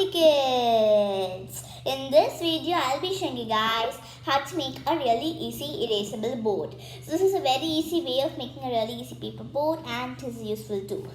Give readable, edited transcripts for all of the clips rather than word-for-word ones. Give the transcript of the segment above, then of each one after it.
Hi kids! In this video, I'll be showing you guys how to make a really easy erasable board. So this is a very easy way of making a really easy paper board and it is useful too.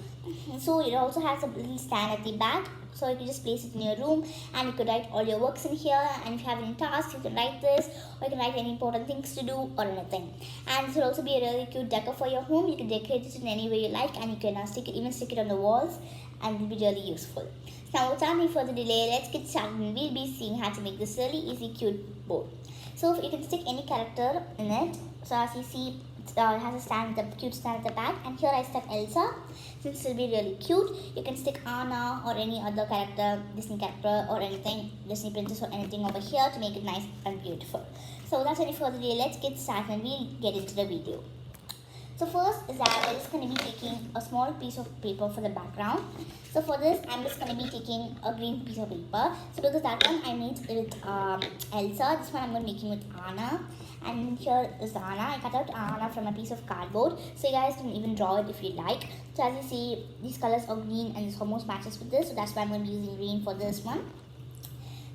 So it also has a little stand at the back. So you can just place it in your room and you could write all your works in here, and if you have any tasks you can write this, or you can write any important things to do or anything. And this will also be a really cute decor for your home. You can decorate it in any way you like, and you can even stick it on the walls, and it will be really useful. Now without any further delay, let's get started and we'll be seeing how to make this really easy cute board. So you can stick any character in it. So as you see, it has a stand, the cute stand at the back, and here I stuck Elsa. Since it will be really cute, you can stick Anna or any other character, Disney character or anything, Disney princess or anything over here to make it nice and beautiful. So without any further delay, let's get started and we'll get into the video. So first is that I'm just going to be taking a small piece of paper for the background. So for this, I'm just going to be taking a green piece of paper. So because that one I made with Elsa, this one I'm going to be making with Anna. And here is Anna. I cut out Anna from a piece of cardboard. So you guys can even draw it if you like. So as you see, these colors are green and this almost matches with this. So that's why I'm going to be using green for this one.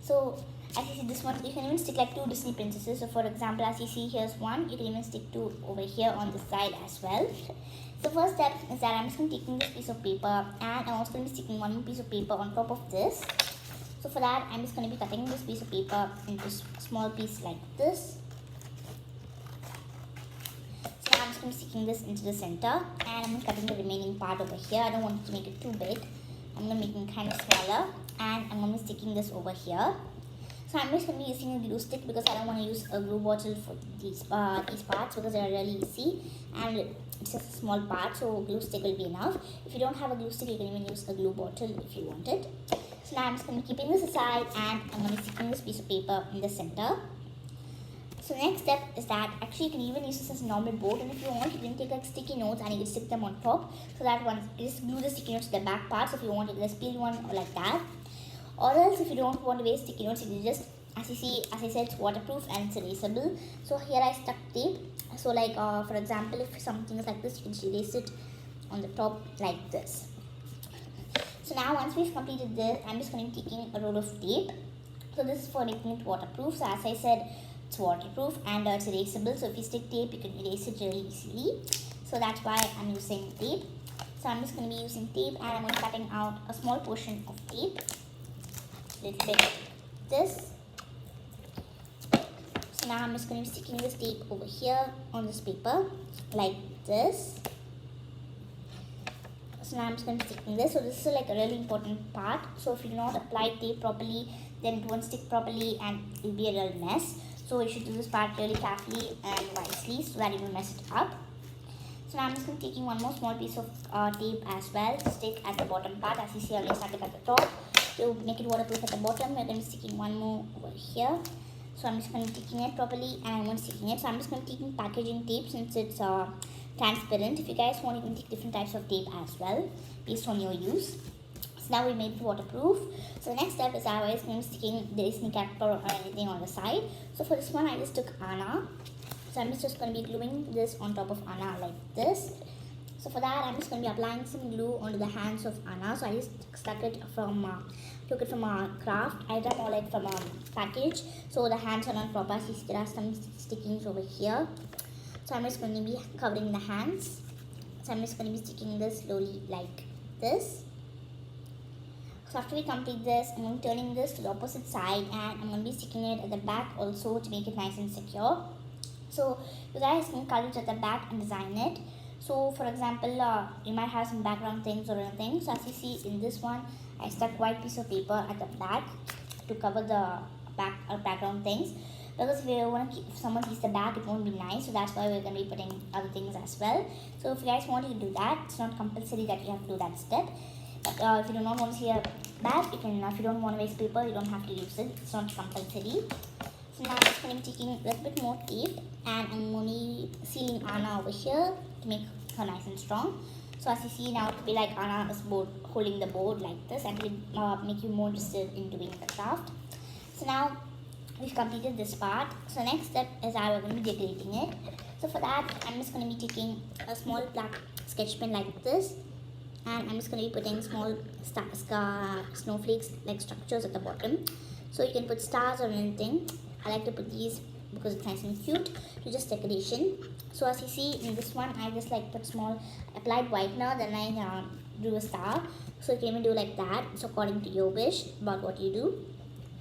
So as you see, this one, you can even stick like two Disney princesses. So for example, as you see, here's one. You can even stick two over here on the side as well. So first step is that I'm just going to be taking this piece of paper, and I'm also going to be sticking one more piece of paper on top of this. So for that, I'm just going to be cutting this piece of paper into a small piece like this. So now I'm just going to be sticking this into the center, and I'm cutting the remaining part over here. I don't want to make it too big. I'm going to make it kind of smaller, and I'm going to be sticking this over here. So I'm just going to be using a glue stick because I don't want to use a glue bottle for these parts because they are really easy and it's just a small part, so glue stick will be enough. If you don't have a glue stick, you can even use a glue bottle if you want it. So now I'm just going to be keeping this aside, and I'm going to be sticking this piece of paper in the center. So the next step is that actually you can even use this as a normal board, and if you want, you can take like sticky notes and you can stick them on top, so that once you just glue the sticky notes to the back part. So if you want, you can just peel one or like that. Or else if you don't want to waste sticky notes, you can just, as you see, as I said, it's waterproof and it's erasable. So here I stuck tape. So like for example, if something is like this, you can erase it on the top like this. So now once we've completed this, I'm just going to be taking a roll of tape. So this is for making it waterproof. So as I said, it's waterproof and it's erasable. So if you stick tape, you can erase it really easily. So that's why I'm using tape. So I'm just going to be using tape, and I'm going to be cutting out a small portion of tape. Little bit like this. So now I'm just going to be sticking this tape over here on this paper like this. So now I'm just going to be sticking this. So this is like a really important part. So if you do not apply tape properly, then it won't stick properly and it will be a real mess. So you should do this part really carefully and wisely so that you don't mess it up. So now I'm just going to be taking one more small piece of tape as well to stick at the bottom part. As you see, I already started at the top. To make it waterproof at the bottom, we're going to be sticking one more over here. So I'm just going to be taking it properly, and I'm going to be sticking it. So I'm just going to be taking packaging tape since it's transparent. If you guys want, you can take different types of tape as well based on your use. So now we made it waterproof. So the next step is I was going to be sticking the Disney character or anything on the side. So for this one, I just took Anna. So I'm just going to be gluing this on top of Anna like this. So for that, I'm just going to be applying some glue onto the hands of Anna. So I just stuck it from, took it from a craft item or like from a package. So the hands are not proper. See, there are some stickings over here. So I'm just going to be covering the hands. So I'm just going to be sticking this slowly like this. So after we complete this, I'm going to be turning this to the opposite side, and I'm going to be sticking it at the back also to make it nice and secure. So you guys can cut it at the back and design it. So for example, you might have some background things or anything. So as you see in this one, I stuck white piece of paper at the back to cover the background things. Because if someone sees the back, it won't be nice. So that's why we're going to be putting other things as well. So if you guys want to do that, it's not compulsory that you have to do that step. But if you do not want to see a back, you can. If you don't want to waste paper, you don't have to use it. It's not compulsory. So now I'm just going to be taking a little bit more tape, and I'm only sealing Anna over here to make her nice and strong. So as you see now, it will be like Anna is holding the board like this, and it will make you more interested in doing the craft. So now we've completed this part. So next step is we're going to be decorating it. So for that, I'm just going to be taking a small black sketch pen like this, and I'm just going to be putting small snowflakes like structures at the bottom. So you can put stars or anything. I like to put these because it's nice and cute to just decoration. So as you see in this one, I just like put small applied whitener, then I drew a star. So you can even do like that. It's according to your wish about what you do.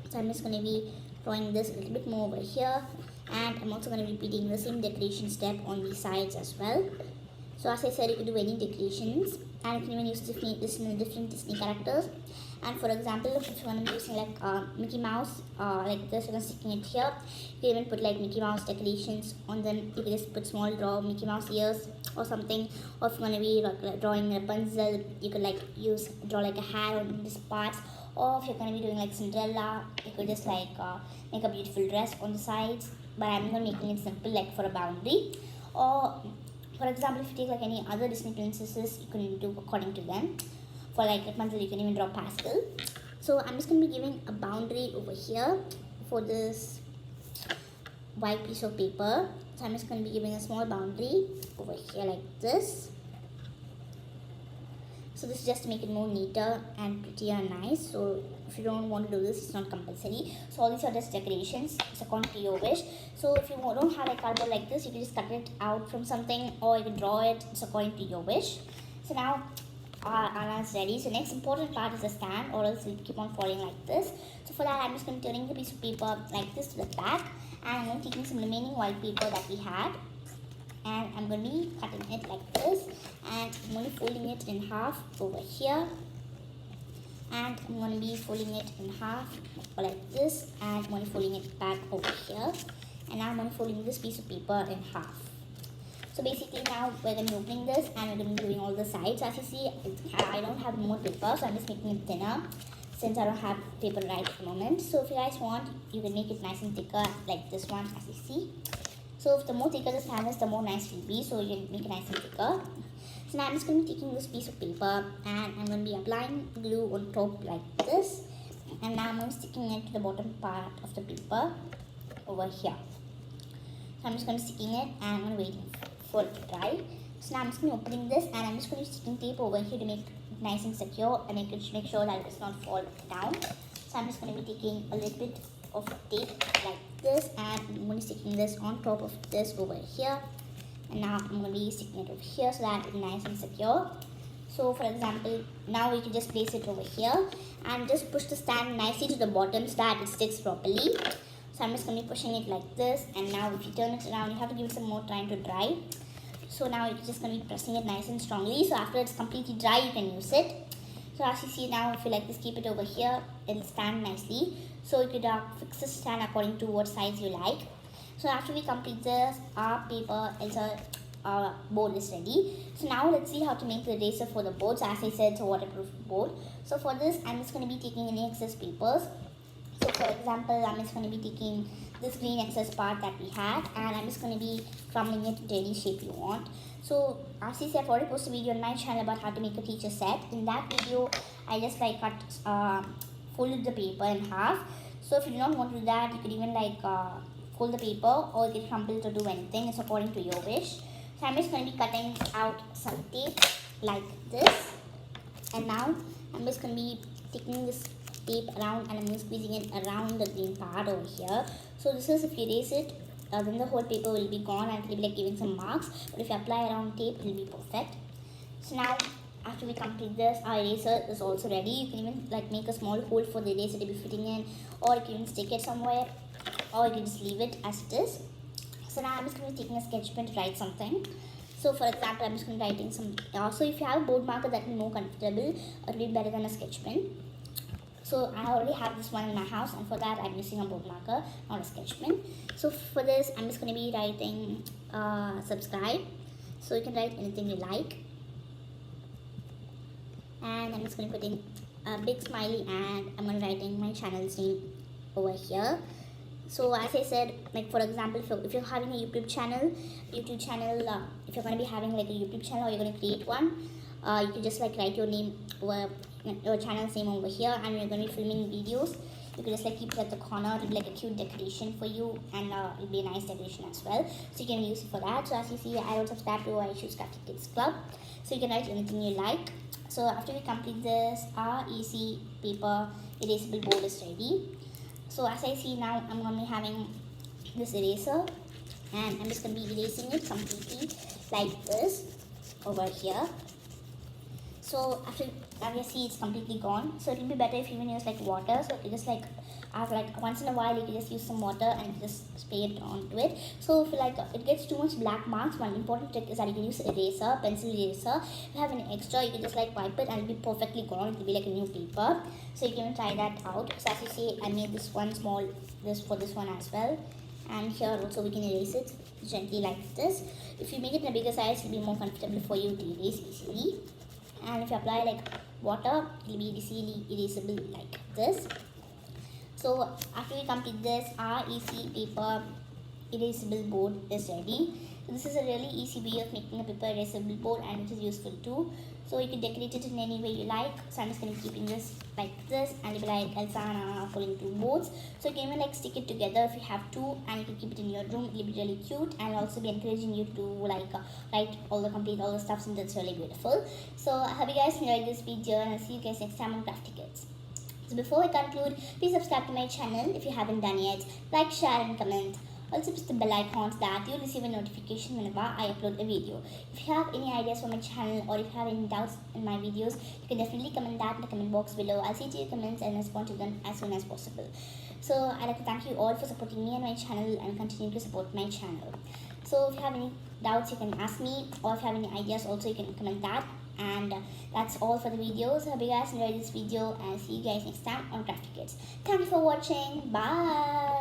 So I'm just going to be drawing this a little bit more over here, and I'm also going to be repeating the same decoration step on the sides as well. So as I said, you can do any decorations, and you can even use different Disney characters. And for example, if you want to be using like Mickey Mouse, like this, you're sticking it here. You can even put like Mickey Mouse decorations on them. You can just put small draw Mickey Mouse ears or something. Or if you want to be like drawing Rapunzel, you could like draw like a hair on this parts. Or if you're going to be doing like Cinderella, you could just like make a beautiful dress on the sides. But I'm going to making it simple, like for a boundary. Or for example, if you take like any other Disney princesses, you can do according to them. For like Rapunzel, you can even draw pastel. So I'm just going to be giving a boundary over here for this white piece of paper. So I'm just going to be giving a small boundary over here like this. So this is just to make it more neater and prettier and nice. So if you don't want to do this, it's not compulsory. So all these are just decorations. It's according to your wish. So if you don't have a cardboard like this, you can just cut it out from something, or you can draw it. It's according to your wish. So now our is ready. So next important part is the stand, or else it will keep on falling like this. So for that, I'm just going to be turning the piece of paper like this to the back, and I'm going to be taking some remaining white paper that we had, and I'm going to be cutting it like this, and I'm going to be folding it in half over here, and I'm going to be folding it in half like this, and I'm going to be folding it back over here, and now I'm going to be folding this piece of paper in half. So basically now we're going to be opening this, and we're going to be doing all the sides. As you see, I don't have more paper, so I'm just making it thinner since I don't have paper right at the moment. So if you guys want, you can make it nice and thicker like this one, as you see. So if the more thicker the stand is, the more nice it will be. So you can make it nice and thicker. So now I'm just going to be taking this piece of paper, and I'm going to be applying glue on top like this. And now I'm going to be sticking it to the bottom part of the paper over here. So I'm just going to be sticking it, and I'm going to wait for it to dry. So now I'm just going to be opening this, and I'm just going to be sticking tape over here to make it nice and secure, and make sure that it does not fall down. So I'm just going to be taking a little bit of tape like this, and I'm going to be sticking this on top of this over here. And now I'm going to be sticking it over here so that it will be nice and secure. So for example, now we can just place it over here and just push the stand nicely to the bottom so that it sticks properly. So I'm just going to be pushing it like this, and now if you turn it around, you have to give it some more time to dry. So now you're just going to be pressing it nice and strongly. So after it's completely dry, you can use it. So as you see now, if you like this, keep it over here, it'll stand nicely. So you could fix the stand according to what size you like. So after we complete this, our paper is our board is ready. So now let's see how to make the eraser for the board. So as I said, it's a waterproof board. So for this, I'm just going to be taking any excess papers. So for example, I'm just going to be taking this green excess part that we had, and I'm just going to be crumbling it into any shape you want. So as I said, I've already posted a video on my channel about how to make a teacher set. In that video, I just like folded the paper in half. So if you do not want to do that, you could even like fold the paper, or you can crumble it or do anything. It's according to your wish. So I'm just going to be cutting out some tape like this, and now I'm just going to be taking this tape around, and I'm just squeezing it around the green part over here. So this is, if you erase it, then the whole paper will be gone and it will be like giving some marks. But if you apply around tape, it will be perfect. So now after we complete this, our eraser is also ready. You can even like make a small hole for the eraser to be fitting in, or you can even stick it somewhere, or you can just leave it as it is. So now I'm just going to be taking a sketch pen to write something. So for example, I'm just going to be writing some, so if you have a board marker that will be more comfortable, it will be better than a sketch pen. So I already have this one in my house, and for that I'm using a board marker, not a sketch pen. So for this, I'm just going to be writing subscribe. So you can write anything you like. And I'm just going to put in a big smiley, and I'm going to be writing my channel's name over here. So as I said, like for example, if you're having a YouTube channel, if you're going to be having like a YouTube channel, or you're going to create one, you can just like write your name over your channel's name over here, and you're going to be filming videos. You can just like keep it at the corner. It'll be like a cute decoration for you, and it'll be a nice decoration as well. So you can use it for that. So as you see, I will subscribe to Aishu's Crafty Kids Club. So you can write anything you like. So after we complete this, our easy paper erasable board is ready. So as I see now, I'm going to be having this eraser, and I'm just going to be erasing it completely like this over here. So after you see it's completely gone, so it will be better if you even use like water. So you just like once in a while you can just use some water and just spray it onto it. So if it gets too much black marks, one important trick is that you can use eraser, pencil eraser. If you have an extra, you can just like wipe it and it'll be perfectly gone. It'll be like a new paper. So you can try that out. So as you see, I made this one small for this one as well, and here also we can erase it gently like this. If you make it in a bigger size, it'll be more comfortable for you to erase easily. And if you apply like water, it'll be easily erasable like this. So after we complete this, our easy paper erasable board is ready. So this is a really easy way of making a paper erasable board, and it is useful too. So you can decorate it in any way you like. So I'm just going to keep this like this, and it'll be like Elsa and Anna holding two boards. So you can even like stick it together if you have two, and you can keep it in your room. It'll be really cute, and I'll also be encouraging you to write all the stuff, and that's really beautiful. So I hope you guys enjoyed this video, and I'll see you guys next time on Crafty Kids. So before I conclude, please subscribe to my channel if you haven't done yet. Like, share and comment. Also press the bell icon so that you'll receive a notification whenever I upload a video. If you have any ideas for my channel, or if you have any doubts in my videos, you can definitely comment that in the comment box below. I'll see to your comments and respond to them as soon as possible. So I'd like to thank you all for supporting me and my channel, and continue to support my channel. So if you have any doubts, you can ask me, or if you have any ideas also, you can comment that. And that's all for the video. So I hope you guys enjoyed this video, and see you guys next time on Crafty Kids. Thank you for watching. Bye.